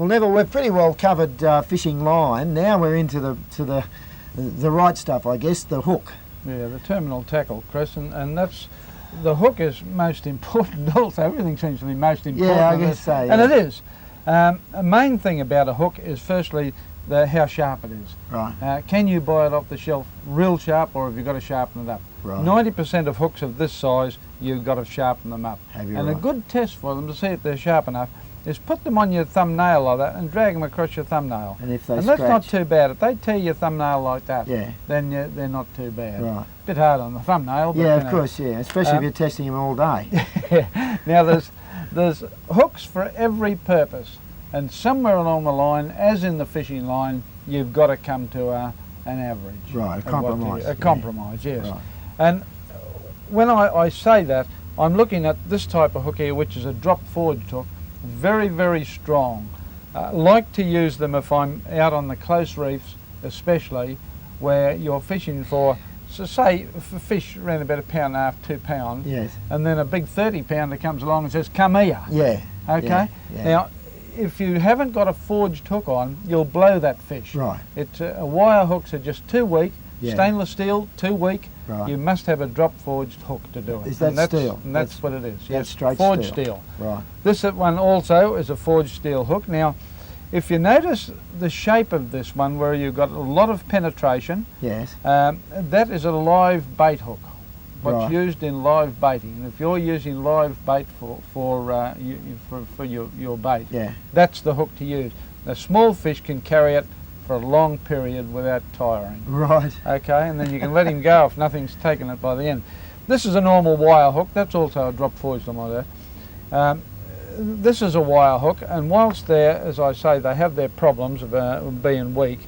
Well, Neville, we've pretty well covered fishing line. Now we're into the right stuff, I guess, the hook. Yeah, the terminal tackle, Chris, and that's, the hook is most important also. Everything seems to be most important. Yeah, I guess so. Yeah. And it is. A main thing about a hook is firstly how sharp it is. Right. Can you buy it off the shelf real sharp, or have you got to sharpen it up? Right. 90% of hooks of this size, you've got to sharpen them up. And right. a good test for them to see if they're sharp enough is put them on your thumbnail like that and drag them across your thumbnail. And if they that's not too bad. If they tear your thumbnail like that, yeah, then they're not too bad. Right. Bit hard on the thumbnail. But, yeah, of course, yeah. Especially if you're testing them all day. Yeah. Now there's hooks for every purpose, and somewhere along the line, as in the fishing line, you've got to come to an average. Right, a compromise. A compromise, yes. Right. And when I say that, I'm looking at this type of hook here, which is a drop forged hook, very, very strong. Like to use them if I'm out on the close reefs, especially where you're fishing for, so say for fish around about £1.5, £2, yes, and then a big 30-pounder comes along and says, come here. Yeah. Okay? Yeah, yeah. Now, if you haven't got a forged hook on, you'll blow that fish. Right. It's wire hooks are just too weak. Yeah. Stainless steel, too weak. Right. You must have a drop forged hook to do it. Is that steel? And that's what it is. That's Yes, straight forged steel. Right. This one also is a forged steel hook. Now, if you notice the shape of this one, where you've got a lot of penetration, yes, that is a live bait hook. What's right. used in live baiting. And if you're using live bait for your bait, yeah, that's the hook to use. The small fish can carry it for a long period without tiring. right. Okay, and then you can let him go if nothing's taken it by the end. This is a normal wire hook. That's also a drop forged on like that. This is a wire hook, and whilst they're, as I say, they have their problems of being weak,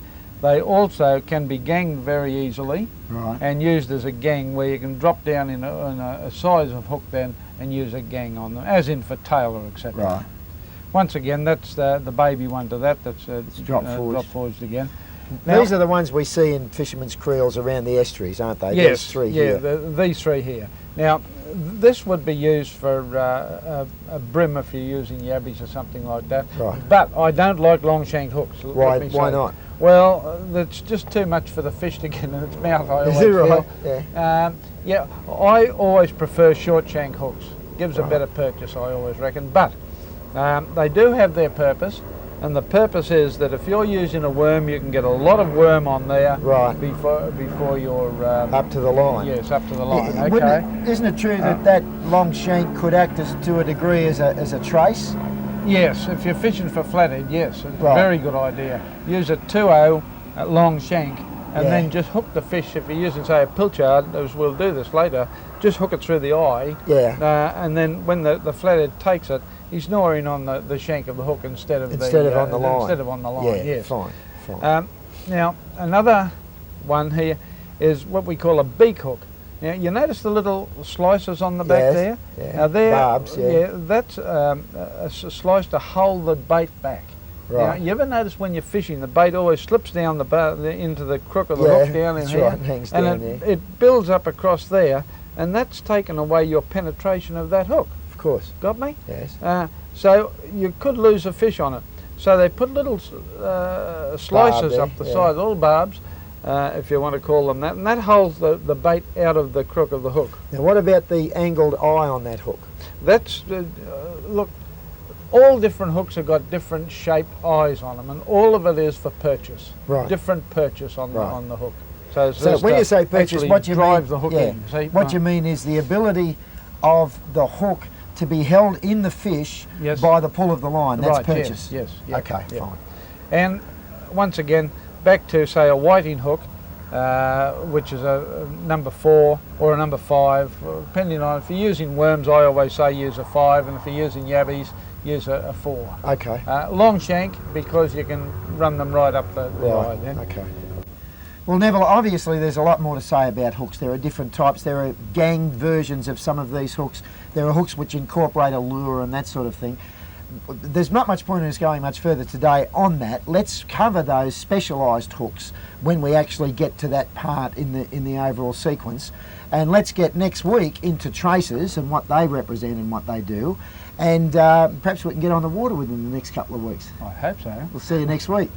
they also can be ganged very easily, Right. and used as a gang, where you can drop down in a size of hook then and use a gang on them, as in for tailor, etc. Right. Once again, that's the baby one to that. That's drop forged again. These are the ones we see in fishermen's creels around the estuaries, aren't they? Yes, These three yeah, here. These three here. Now, this would be used for a brim if you're using yabbies or something like that. Right. But I don't like long shanked hooks. Why not? Well, that's just too much for the fish to get in its mouth, I always Is it right? feel. Yeah. Yeah, I always prefer short shank hooks. Gives Right. a better purchase, I always reckon. But they do have their purpose. And the purpose is that if you're using a worm, you can get a lot of worm on there, right, before you're up to the line. Yes, up to the line. Yeah, okay. Isn't it true that that long shank could act to a degree as a trace? Yes, if you're fishing for flathead, yes, it's Right. a very good idea. Use a 2-0 long shank, and Yeah. then just hook the fish. If you're using, say, a pilchard, as we'll do this later, just hook it through the eye. Yeah. And then when the flathead takes it, he's gnawing on the shank of the hook instead of on the line. Instead of on the line. Yeah, yes. Fine. Now another one here is what we call a beak hook. Now you notice the little slices on the back Yes, there. yeah. Now they're Barbs, yeah. that's a slice to hold the bait back. Right. Now, you ever notice when you're fishing, the bait always slips down into the crook of the Yeah, hook down in that's here, right, and hangs and down there. it builds up across there, and that's taken away your penetration of that hook. Of course. Got me? Yes. So you could lose a fish on it. So they put little slices there, up the yeah. side, little barbs, if you want to call them that, and that holds the bait out of the crook of the hook. Now what about the angled eye on that hook? That's, look, all different hooks have got different shaped eyes on them, and all of it is for purchase. Right. Different purchase on Right. the hook. So when you say purchase, actually what you drive mean? the hook Yeah. in. See? What you mean is the ability of the hook to be held in the fish Yes. by the pull of the line. That's Right, purchase. Yes. Yes. Okay, yeah. fine. And once again, back to say a whiting hook, which is a number 4 or a number 5, depending on if you're using worms. I always say use a 5, and if you're using yabbies, use a 4. Okay. Long shank, because you can run them right up the eye Right. then. Okay. Well, Neville, obviously there's a lot more to say about hooks. There are different types. There are ganged versions of some of these hooks. There are hooks which incorporate a lure and that sort of thing. there's not much point in us going much further today on that. Let's cover those specialised hooks when we actually get to that part in the overall sequence. And let's get next week into traces and what they represent and what they do. And perhaps we can get on the water within the next couple of weeks. I hope so. We'll see you next week.